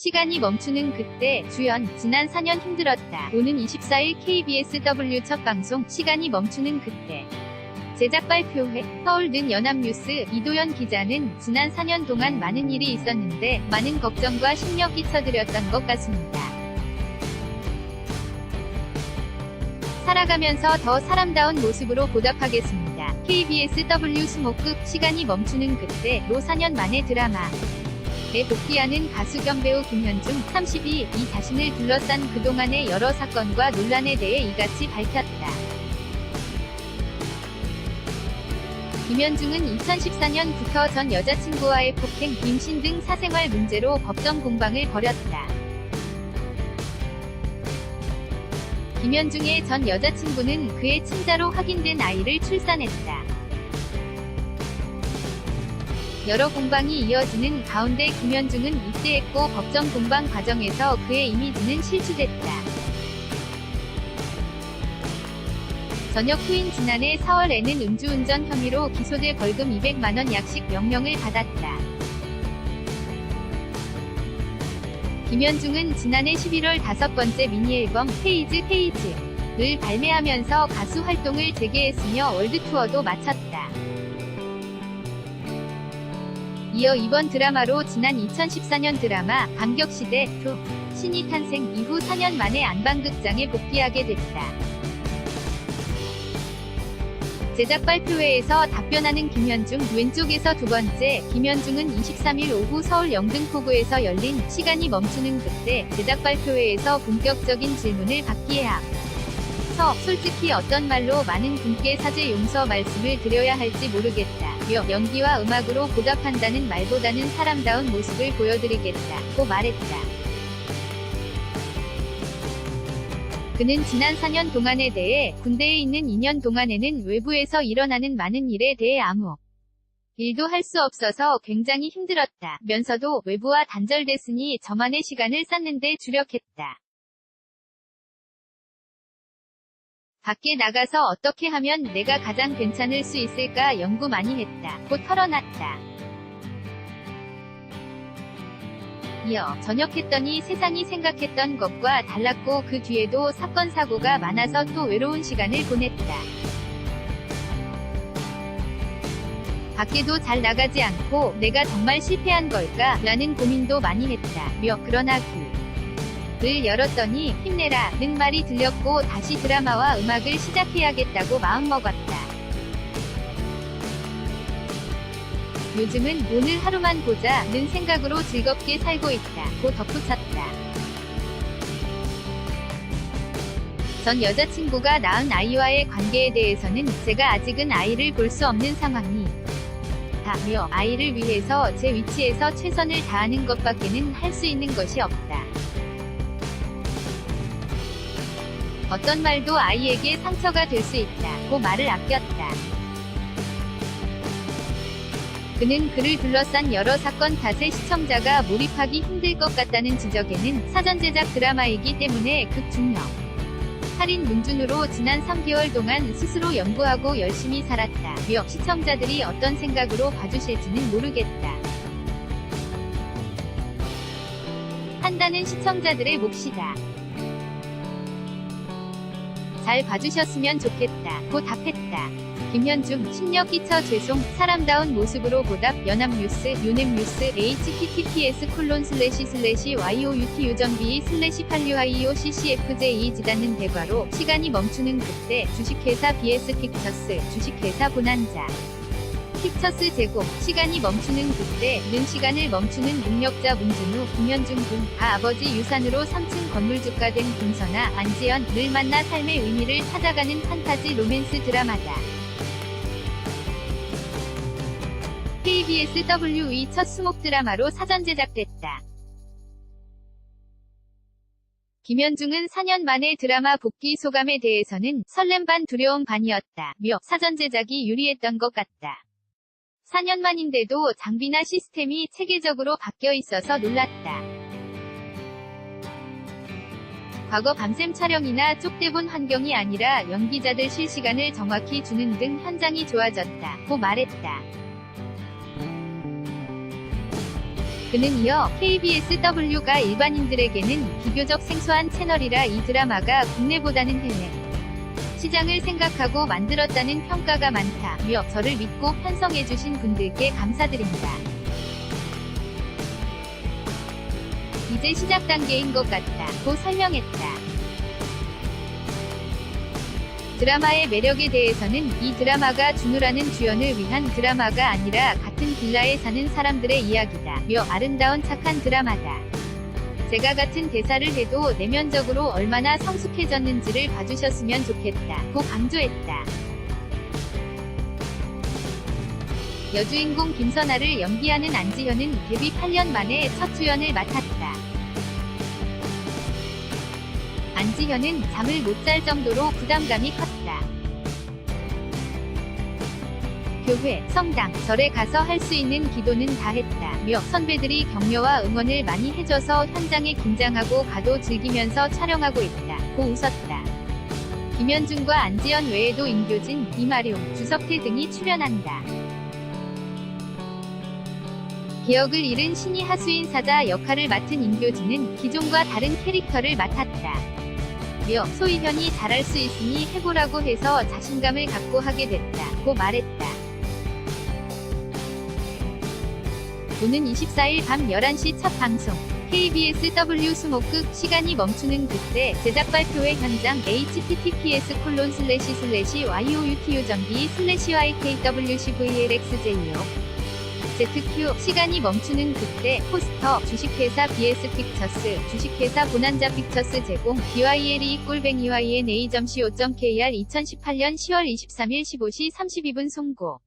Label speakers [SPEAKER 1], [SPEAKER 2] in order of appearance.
[SPEAKER 1] 시간이 멈추는 그때. 주연, 지난 4년 힘들었다. 오는 24일 KBS W 첫 방송, 시간이 멈추는 그때. 제작 발표회, 서울는 연합뉴스, 이도현 기자는 지난 4년 동안 많은 일이 있었는데 많은 걱정과 심려 끼쳐드렸던 것 같습니다. 살아가면서 더 사람다운 모습으로 보답하겠습니다. KBS W 수목극 시간이 멈추는 그때로 4년 만에 드라마에 복귀하는 가수 겸 배우 김현중 32, 이 자신을 둘러싼 그동안의 여러 사건과 논란에 대해 이같이 밝혔다. 김현중은 2014년부터 전 여자친구와의 폭행, 임신 등 사생활 문제로 법정 공방을 벌였다. 김현중의 전 여자친구는 그의 친자로 확인된 아이를 출산했다. 여러 공방이 이어지는 가운데 김현중은 입대했고 법정 공방 과정에서 그의 이미지는 실추됐다. 전역 후인 지난해 4월에는 음주운전 혐의로 기소돼 벌금 200만원 약식 명령을 받았다. 김현중은 지난해 11월 5번째 미니앨범 페이즈를 발매하면서 가수 활동을 재개했으며 월드투어도 마쳤다. 이어 이번 드라마로 지난 2014년 드라마 감격시대 2 신이 탄생 이후 4년 만에 안방극장에 복귀하게 됐다. 제작 발표회에서 답변하는 김현중, 왼쪽에서 두 번째. 김현중은 23일 오후 서울 영등포구에서 열린 시간이 멈추는 그때 제작 발표회에서 본격적인 질문을 받기에 앞서 솔직히 어떤 말로 많은 분께 사죄 용서 말씀을 드려야 할지 모르겠다. 연기와 음악으로 보답한다는 말보다는 사람다운 모습을 보여드리겠다고 말했다. 그는 지난 4년 동안에 대해 군대에 있는 2년 동안에는 외부에서 일어나는 많은 일에 대해 아무 일도 할 수 없어서 굉장히 힘들었다 면서도 외부와 단절됐으니 저만의 시간을 쌓는데 주력했다. 밖에 나가서 어떻게 하면 내가 가장 괜찮을 수 있을까 연구 많이 했다. 고 털어놨다. 이어 전역했더니 세상이 생각했던 것과 달랐고 그 뒤에도 사건 사고가 많아서 또 외로운 시간을 보냈다. 밖에도 잘 나가지 않고 내가 정말 실패한 걸까? 라는 고민도 많이 했다. 그러나 글을 열었더니 힘내라 는 말이 들렸고 다시 드라마와 음악을 시작해야겠다고 마음먹었다. 요즘은 오늘 하루만 보자는 생각으로 즐겁게 살고 있다. 고 덧붙였다. 전 여자친구가 낳은 아이와의 관계에 대해서는 제가 아직은 아이를 볼 수 없는 상황이다며 아이를 위해서 제 위치에서 최선을 다하는 것밖에는 할 수 있는 것이 없다. 어떤 말도 아이에게 상처가 될 수 있다. 고 말을 아꼈다. 그는 그를 둘러싼 여러 사건 탓에 시청자가 몰입하기 힘들 것 같다는 지적에는 사전 제작 드라마이기 때문에 극중력 살인 문준으로 지난 3개월 동안 스스로 연구하고 열심히 살았다며 시청자들이 어떤 생각으로 봐주실지는 모르겠다. 판단은 시청자들의 몫이다. 잘 봐주셨으면 좋겠다. 고 답했다. 김현중, 심려 끼쳐 죄송, 사람다운 모습으로 보답, 연합뉴스, 요냅뉴스, https://youtube.be/8255ccfje 지닫는 대괄호, 시간이 멈추는 그때, 주식회사 BS픽처스, 주식회사 보난자. 픽처스 제공, 시간이 멈추는 그때는 시간을 멈추는 능력자 문준우, 김현중 등 아버지 유산으로 3층 건물주가 된 김선아, 안지연을 만나 삶의 의미를 찾아가는 판타지 로맨스 드라마다. KBS W2 첫 수목 드라마로 사전 제작됐다. 김현중은 4년 만에 드라마 복귀 소감에 대해서는 설렘 반 두려움 반이었다며 사전 제작이 유리했던 것 같다. 4년 만인데도 장비나 시스템이 체계적으로 바뀌어 있어서 놀랐다. 과거 밤샘 촬영이나 쪽대본 환경이 아니라 연기자들 실시간을 정확히 주는 등 현장이 좋아졌다. 고 말했다. 그는 이어 KBSW가 일반인들에게는 비교적 생소한 채널이라 이 드라마가 국내보다는 해외 시장을 생각하고 만들었다는 평가가 많다며 저를 믿고 편성해주신 분들께 감사드립니다. 이제 시작 단계인 것 같다고 설명했다. 드라마의 매력에 대해서는 이 드라마가 준우라는 주연을 위한 드라마가 아니라 같은 빌라에 사는 사람들의 이야기다며 아름다운 착한 드라마다. 제가 같은 대사를 해도 내면적으로 얼마나 성숙해졌는지를 봐주셨으면 좋겠다고 강조했다. 여주인공 김선아를 연기하는 안지현은 데뷔 8년 만에 첫 주연을 맡았다. 안지현은 잠을 못 잘 정도로 부담감이 컸다. 교회, 성당, 절에 가서 할 수 있는 기도는 다 했다며 선배들이 격려와 응원을 많이 해줘서 현장에 긴장하고 가도 즐기면서 촬영하고 있다고 웃었다. 김현중과 안지현 외에도 임교진, 이마룡, 주석태 등이 출연한다. 기억을 잃은 신이 하수인 사자 역할을 맡은 임교진은 기존과 다른 캐릭터를 맡았다. 소희현이 잘할 수 있으니 해보라고 해서 자신감을 갖고 하게 됐다고 말했다. 오는 24일 밤 11시 첫 방송 KBS W 수목극 시간이 멈추는 그때 제작 발표회 현장 https://yutu.b/ykwcvlxjo ZQ 시간이 멈추는 그때 포스터 주식회사 BS픽처스 주식회사 보난자 픽처스 제공 BYLE-YNA.co.kr 2018년 10월 23일 15시 32분 송고